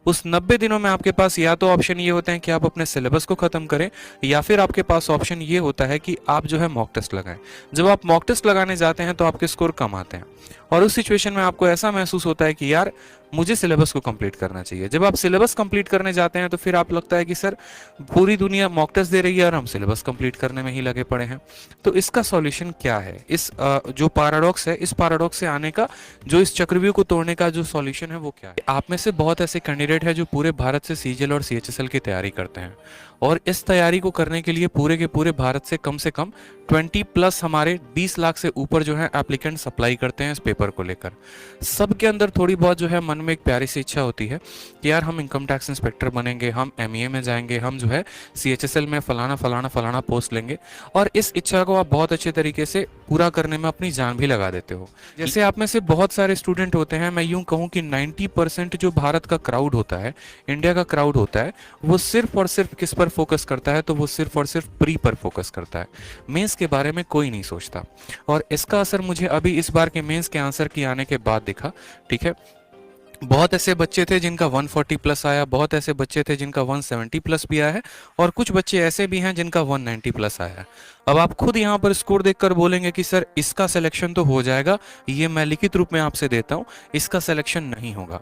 उस 90 दिनों में आपके पास या तो ऑप्शन ये होते हैं कि आप अपने सिलेबस को खत्म करें, या फिर आपके पास ऑप्शन ये होता है कि आप जो है मॉक टेस्ट लगाएं। जब आप मॉक टेस्ट लगाने जाते हैं तो आपके स्कोर कम आते हैं, और उस सिचुएशन में आपको ऐसा महसूस होता है कि यार मुझे सिलेबस को कंप्लीट करना चाहिए। जब आप सिलेबस कंप्लीट करने जाते हैं तो फिर आप लगता है कि सर पूरी दुनिया मॉक टेस्ट दे रही है और हम सिलेबस कंप्लीट करने में ही लगे पड़े हैं। तो इसका सॉल्यूशन क्या है? इस जो पैराडॉक्स है, इस पैराडॉक्स से आने का, जो इस चक्रव्यूह को तोड़ने का जो सॉल्यूशन है वो क्या है? आप में से बहुत ऐसे कैंडिडेट हैं जो पूरे भारत से सीजीएल और सीएचएसएल की तैयारी करते हैं, और इस तैयारी को करने के लिए पूरे के पूरे भारत से कम 20 प्लस हमारे 20 लाख से ऊपर जो है एप्लीकेंट्स अप्लाई करते हैं इस पेपर को लेकर। सबके अंदर थोड़ी बहुत जो है मन में एक प्यारी सी इच्छा होती है कि यार हम इनकम टैक्स इंस्पेक्टर बनेंगे, हम एमईए में जाएंगे, हम जो है सीएचएसएल में फलाना फलाना फलाना पोस्ट लेंगे, और इस इच्छा को आप बहुत अच्छे तरीके से पूरा करने में अपनी जान भी लगा देते हो। जैसे आप में से बहुत सारे स्टूडेंट होते हैं, मैं यूं कहूं कि 90% जो भारत का क्राउड होता है, इंडिया का क्राउड होता है, वो सिर्फ और सिर्फ किस पर फोकस करता है? तो वो सिर्फ और सिर्फ प्री पर फोकस करता है। मेंस के बारे में कोई नहीं सोचता, और इसका असर मुझे अभी इस बार के मेंस के आंसर की आने के बाद दिखा। ठीक है, बहुत ऐसे बच्चे थे जिनका 140 प्लस आया, बहुत ऐसे बच्चे थे जिनका 170 प्लस भी आया है, और कुछ बच्चे ऐसे भी हैं जिनका 190 प्लस आया है। अब आप खुद यहाँ पर स्कोर देखकर बोलेंगे कि सर इसका सिलेक्शन तो हो जाएगा, ये मैं लिखित रूप में आपसे देता हूँ, इसका सिलेक्शन नहीं होगा।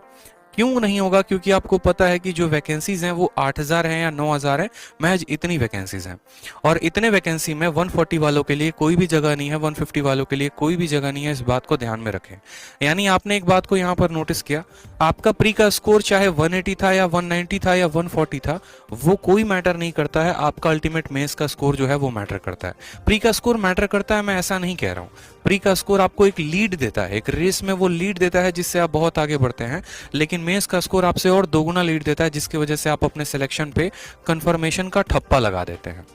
क्यों नहीं होगा? क्योंकि आपको पता है कि जो वैकेंसीज हैं वो 8000 हैं या 9000 हैं, महज इतनी वैकेंसीज हैं, और इतने वैकेंसी में 140 वालों के लिए कोई भी जगह नहीं है, 150 वालों के लिए कोई भी जगह नहीं है। इस बात को ध्यान में रखें। यानी आपने एक बात को यहाँ पर नोटिस किया, आपका प्री का स्कोर चाहे 180 था या 190 था या 140 था, वो कोई मैटर नहीं करता है। आपका अल्टीमेट मेंस का स्कोर जो है वो मैटर करता है। प्री का स्कोर मैटर करता है, मैं ऐसा नहीं कह रहा हूँ। प्री का स्कोर आपको एक लीड देता है, एक रेस में वो लीड देता है जिससे आप बहुत आगे बढ़ते हैं, लेकिन मेंस का स्कोर आपसे और दोगुना लीड देता है, जिसकी वजह से आप अपने सिलेक्शन पे कंफर्मेशन का ठप्पा लगा देते हैं।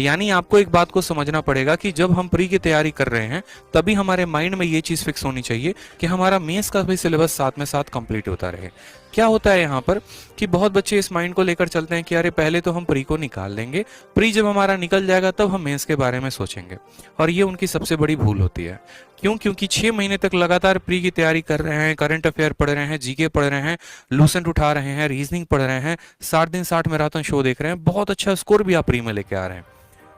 यानी आपको एक बात को समझना पड़ेगा कि जब हम प्री की तैयारी कर रहे हैं तभी हमारे माइंड में ये चीज फिक्स होनी चाहिए कि हमारा मेंस का भी सिलेबस साथ में साथ कंप्लीट होता रहे। क्या होता है यहाँ पर कि बहुत बच्चे इस माइंड को लेकर चलते हैं कि अरे पहले तो हम प्री को निकाल लेंगे, प्री जब हमारा निकल जाएगा तब हम मेंस के बारे में सोचेंगे, और ये उनकी सबसे बड़ी भूल होती है। क्यों? क्योंकि 6 महीने तक लगातार प्री की तैयारी कर रहे हैं, करंट अफेयर पढ़ रहे हैं, जीके पढ़ रहे हैं, लूसेंट उठा रहे हैं, रीजनिंग पढ़ रहे हैं, 60 दिन 60 मैराथन शो देख रहे हैं, बहुत अच्छा स्कोर भी आप प्री में लेके आ रहे हैं,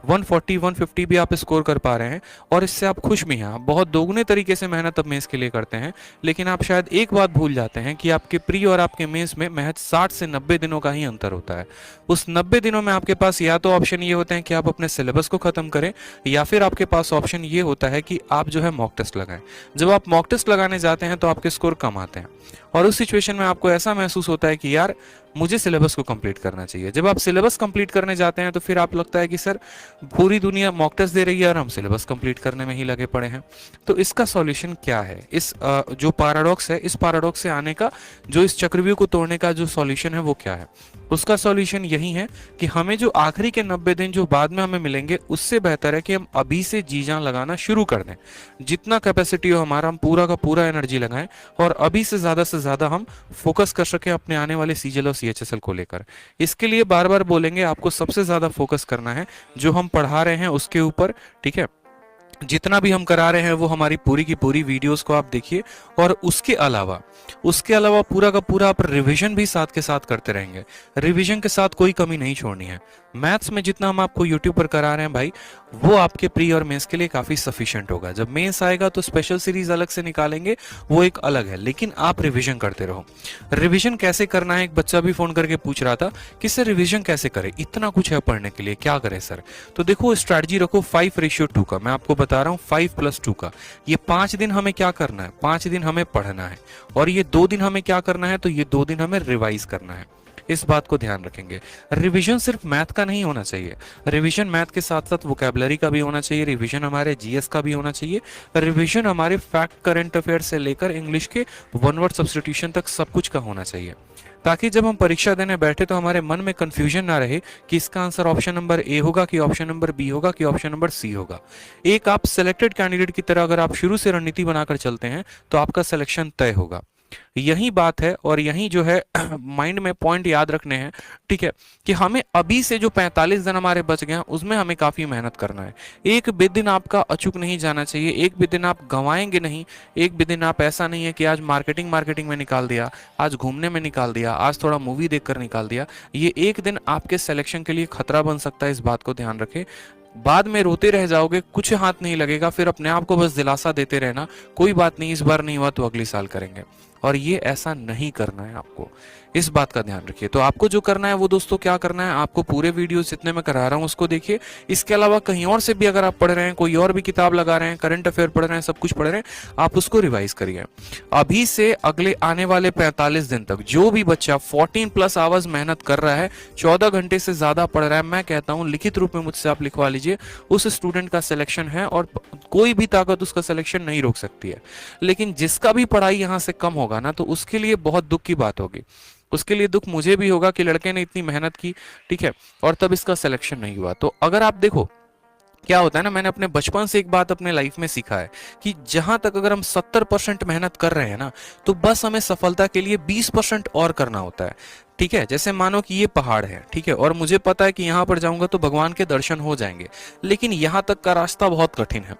140 150 भी आप स्कोर कर पा रहे हैं, और इससे आप खुश भी हैं। आप बहुत दोगुने तरीके से मेहनत अब मेंस के लिए करते हैं, लेकिन आप शायद एक बात भूल जाते हैं कि आपके प्री और आपके मेंस में महज 60 से 90 दिनों का ही अंतर होता है। उस 90 दिनों में आपके पास या तो ऑप्शन ये होते हैं कि आप अपने सिलेबस को खत्म करें, या फिर आपके पास ऑप्शन ये होता है कि आप जो है मॉक टेस्ट लगाएं। जब आप मॉक टेस्ट लगाने जाते हैं तो आपके स्कोर कम आते हैं, और उस सिचुएशन में आपको ऐसा महसूस होता है कि यार मुझे सिलेबस को कंप्लीट करना चाहिए। जब आप सिलेबस कंप्लीट करने जाते हैं तो फिर आप लगता है कि सर पूरी दुनिया मॉक टेस्ट दे रही है और हम सिलेबस कंप्लीट करने में ही लगे पड़े हैं। तो इसका सॉल्यूशन क्या है? इस जो पैराडॉक्स है, इस पैराडॉक्स से आने का, जो इस चक्रव्यूह को तोड़ने का जो सॉल्यूशन है वो क्या है? उसका सॉल्यूशन यही है कि हमें जो आखिरी के 90 दिन जो बाद में हमें मिलेंगे, उससे बेहतर है कि हम अभी से जी जान लगाना शुरू कर दें। जितना कैपेसिटी हो हमारा, हम पूरा का पूरा एनर्जी लगाएं, और अभी से ज्यादा हम फोकस कर सकें अपने आने वाले सीजीएल और सीएचएसएल को लेकर। इसके लिए बार बार बोलेंगे आपको सबसे ज्यादा फोकस करना है जो हम पढ़ा रहे हैं उसके ऊपर। ठीक है, जितना भी हम करा रहे हैं वो हमारी पूरी की पूरी वीडियोस को आप देखिए, और उसके अलावा पूरा का पूरा आप रिवीजन भी साथ के साथ करते रहेंगे। रिवीजन के साथ कोई कमी नहीं छोड़नी है। मैथ्स में जितना हम आपको यूट्यूब पर करा रहे हैं भाई, वो आपके प्री और मेंस के लिए काफी सफिशिएंट होगा। जब मेंस आएगा तो स्पेशल सीरीज अलग से निकालेंगे, वो एक अलग है, लेकिन आप रिवीजन करते रहो। रिवीजन कैसे करना है? एक बच्चा भी फोन करके पूछ रहा था कि सर रिवीजन कैसे करें, इतना कुछ है पढ़ने के लिए, क्या करें सर? तो देखो स्ट्रैटेजी रखो 5:2 का। मैं आपको बता रहा हूँ 5+2 का। ये 5 दिन हमें क्या करना है? 5 दिन हमें पढ़ना है, और ये 2 दिन हमें क्या करना है? तो ये 2 दिन हमें रिवाइज करना है। इस बात को ध्यान रखेंगे। रिवीजन सिर्फ मैथ का नहीं होना चाहिए, रिवीजन मैथ के साथ साथ वोकैबुलरी का भी होना चाहिए, रिवीजन हमारे जीएस का भी होना चाहिए, रिवीजन हमारे फैक्ट करंट अफेयर से लेकर इंग्लिश के वन वर्ड सब्स्टिट्यूशन तक सब कुछ का होना चाहिए, ताकि जब हम परीक्षा देने बैठे तो हमारे मन में कंफ्यूजन ना रहे कि इसका आंसर ऑप्शन नंबर ए होगा कि ऑप्शन नंबर बी होगा कि ऑप्शन नंबर सी होगा। एक आप सिलेक्टेड कैंडिडेट की तरह अगर आप शुरू से रणनीति बनाकर चलते हैं तो आपका सिलेक्शन तय होगा। यही बात है और यही जो है माइंड में पॉइंट याद रखने हैं, ठीक है, कि हमें अभी से जो 45 दिन हमारे बच गए हैं उसमें हमें काफी मेहनत करना है। एक भी दिन आपका अचूक नहीं जाना चाहिए, एक भी दिन आप गंवाएंगे नहीं। एक भी दिन आप ऐसा नहीं है कि आज मार्केटिंग मार्केटिंग में निकाल दिया, आज घूमने में निकाल दिया, आज थोड़ा मूवी देखकर निकाल दिया। ये एक दिन आपके सिलेक्शन के लिए खतरा बन सकता है, इस बात को ध्यान रखें। बाद में रोते रह जाओगे, कुछ हाथ नहीं लगेगा, फिर अपने आप को बस दिलासा देते रहना, कोई बात नहीं, इस बार नहीं हुआ तो अगले साल करेंगे। और ये ऐसा नहीं करना है आपको, इस बात का ध्यान रखिए। तो आपको जो करना है वो दोस्तों क्या करना है, आपको पूरे वीडियो जितने मैं करा रहा हूँ उसको देखिए। इसके अलावा कहीं और से भी अगर आप पढ़ रहे हैं, कोई और भी किताब लगा रहे हैं, करंट अफेयर पढ़ रहे हैं, सब कुछ पढ़ रहे हैं, आप उसको रिवाइज करिए। अभी से अगले आने वाले 45 दिन तक जो भी बच्चा 14+ आवर्स मेहनत कर रहा है, 14 घंटे से ज्यादा पढ़ रहा है, मैं कहता हूँ लिखित रूप में मुझसे आप लिखवा लीजिए, उस स्टूडेंट का सिलेक्शन है और कोई भी ताकत उसका सिलेक्शन नहीं रोक सकती है। लेकिन जिसका भी पढ़ाई यहां से कम होगा ना, तो उसके लिए बहुत दुख की बात होगी। उसके लिए दुख मुझे भी होगा कि लड़के ने इतनी मेहनत की, ठीक है, और तब इसका सिलेक्शन नहीं हुआ। तो अगर आप देखो क्या होता है ना, मैंने अपने बचपन से एक बात अपने लाइफ में सीखा है कि जहां तक अगर हम 70% मेहनत कर रहे हैं ना, तो बस हमें सफलता के लिए 20% और करना होता है। ठीक है, जैसे मानो कि ये पहाड़ है, ठीक है, और मुझे पता है कि यहाँ पर जाऊंगा तो भगवान के दर्शन हो जाएंगे, लेकिन यहाँ तक का रास्ता बहुत कठिन है।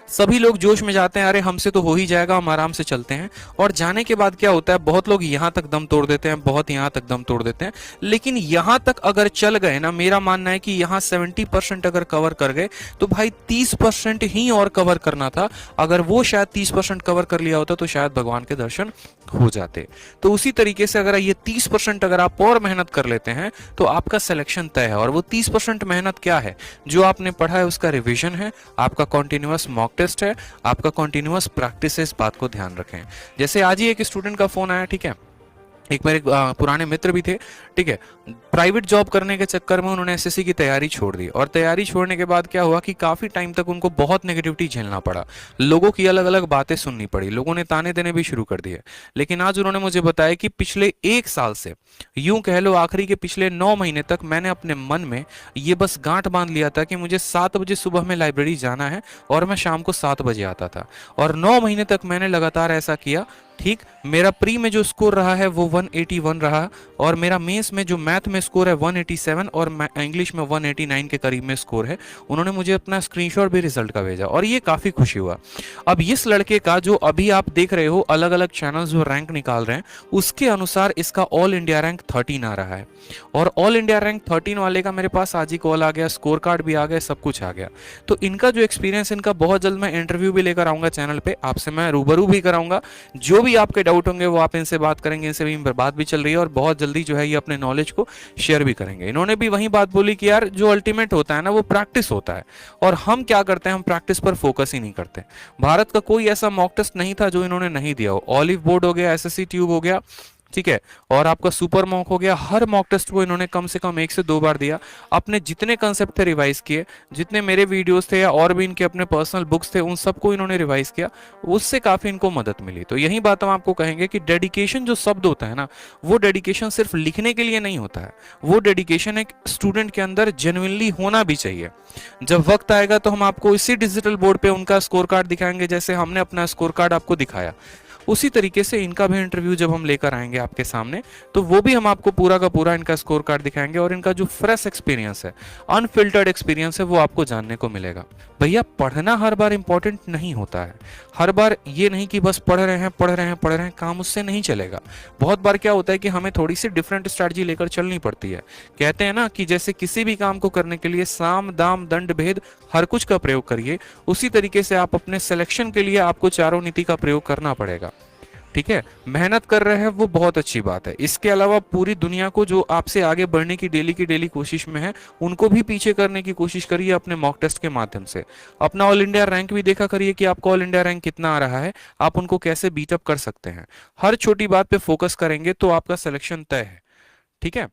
सभी लोग जोश में जाते हैं, अरे हमसे तो हो ही जाएगा, हम आराम से चलते हैं, और जाने के बाद क्या होता है, बहुत लोग यहाँ तक दम तोड़ देते हैं, बहुत यहाँ तक दम तोड़ देते हैं। लेकिन यहाँ तक अगर चल गए ना, मेरा मानना है कि यहाँ 70% अगर कवर कर गए, तो भाई 30% ही और कवर करना था। अगर वो शायद 30% कवर कर लिया होता तो शायद भगवान के दर्शन हो जाते। तो उसी तरीके से अगर ये 30% अगर आप और मेहनत कर लेते हैं तो आपका सिलेक्शन तय है। और वो 30% मेहनत क्या है, जो आपने पढ़ा है उसका रिवीजन है, आपका कॉन्टिन्यूअस मॉक टेस्ट है, आपका कॉन्टिन्यूअस प्रैक्टिस है। इस बात को ध्यान रखें। जैसे आज ही एक स्टूडेंट का फोन आया, ठीक है, एक मेरे पुराने मित्र भी थे, ठीक है, प्राइवेट जॉब करने के चक्कर में उन्होंने एसएससी की तैयारी छोड़ दी, और तैयारी छोड़ने के बाद क्या हुआ कि काफी टाइम तक उनको बहुत नेगेटिविटी झेलना पड़ा, लोगों की अलग अलग बातें सुननी पड़ी, लोगों ने ताने देने भी शुरू कर दिए। लेकिन आज उन्होंने मुझे बताया कि पिछले 1 साल से, यूं कह लो आखिरी के पिछले 9 महीने तक, मैंने अपने मन में ये बस गांठ बांध लिया था कि मुझे 7 बजे सुबह में लाइब्रेरी जाना है और मैं शाम को 7 बजे आता था, और 9 महीने तक मैंने लगातार ऐसा किया। ठीक, मेरा प्री में जो स्कोर रहा है वो 181 रहा, और मेरा मेंस में जो मैथ में स्कोर है 187, और इंग्लिश में 189 के करीब में स्कोर है। उन्होंने मुझे अपना स्क्रीनशॉट भी रिजल्ट का भेजा, और ये काफी खुशी हुआ। अब इस लड़के का जो अभी आप देख रहे हो अलग अलग चैनल्स जो रैंक निकाल रहे हैं, उसके अनुसार इसका ऑल इंडिया रैंक 13 आ रहा है, और ऑल इंडिया रैंक 13 वाले का मेरे पास आज ही कॉल आ गया, स्कोर कार्ड भी आ गया, सब कुछ आ गया। तो इनका जो एक्सपीरियंस, इनका बहुत जल्द मैं इंटरव्यू भी लेकर आऊंगा चैनल पे, आपसे मैं रूबरू भी कराऊंगा। जो भी आपके डाउट होंगे वो आप इनसे बात करेंगे, इनसे भी बात भी चल रही है, और बहुत जल्दी जो है ये अपने नॉलेज को शेयर भी करेंगे। इन्होंने भी वही बात बोली कि यार जो अल्टीमेट होता है ना वो प्रैक्टिस होता है, और हम क्या करते हैं, हम प्रैक्टिस पर फोकस ही नहीं करते। भारत का कोई ऐसा मॉक टेस्ट नहीं था जो इन्होंने नहीं दिया हो। ऑलिव बोर्ड हो गया, एसएससी ट्यूब हो गया, ठीक है, और आपका सुपर मॉक हो गया, हर मॉक टेस्ट को इन्होंने कम से कम 1 से 2 बार दिया। अपने जितने कंसेप्ट थे रिवाइज किए, जितने मेरे वीडियोस थे या और भी इनके अपने पर्सनल बुक्स थे उन सबको इन्होंने रिवाइज किया, उससे काफी इनको मदद मिली। तो यही बात हम आपको कहेंगे कि डेडिकेशन जो शब्द होता है ना, वो डेडिकेशन सिर्फ लिखने के लिए नहीं होता है, वो डेडिकेशन एक स्टूडेंट के अंदर जेन्युइनली होना भी चाहिए। जब वक्त आएगा तो हम आपको इसी डिजिटल बोर्ड पे उनका स्कोर कार्ड दिखाएंगे, जैसे हमने अपना स्कोर कार्ड आपको दिखाया, उसी तरीके से इनका भी इंटरव्यू जब हम लेकर आएंगे आपके सामने, तो वो भी हम आपको पूरा का पूरा इनका स्कोर कार्ड दिखाएंगे, और इनका जो फ्रेश एक्सपीरियंस है, अनफिल्टर्ड एक्सपीरियंस है, वो आपको जानने को मिलेगा। भैया पढ़ना हर बार इंपॉर्टेंट नहीं होता है, हर बार ये नहीं कि बस पढ़ रहे हैं पढ़ रहे हैं पढ़ रहे हैं, काम उससे नहीं चलेगा। बहुत बार क्या होता है कि हमें थोड़ी सी डिफरेंट स्ट्रैटेजी लेकर चलनी पड़ती है। कहते हैं ना कि जैसे किसी भी काम को करने के लिए साम दाम दंड भेद हर कुछ का प्रयोग करिए, उसी तरीके से आप अपने सिलेक्शन के लिए आपको चारों नीति का प्रयोग करना पड़ेगा। ठीक है, मेहनत कर रहे हैं वो बहुत अच्छी बात है। इसके अलावा पूरी दुनिया को जो आपसे आगे बढ़ने की डेली कोशिश में है, उनको भी पीछे करने की कोशिश करिए अपने मॉक टेस्ट के माध्यम से। अपना ऑल इंडिया रैंक भी देखा करिए कि आपका ऑल इंडिया रैंक कितना आ रहा है, आप उनको कैसे बीटअप कर सकते हैं। हर छोटी बात पे फोकस करेंगे तो आपका सिलेक्शन तय है। ठीक है।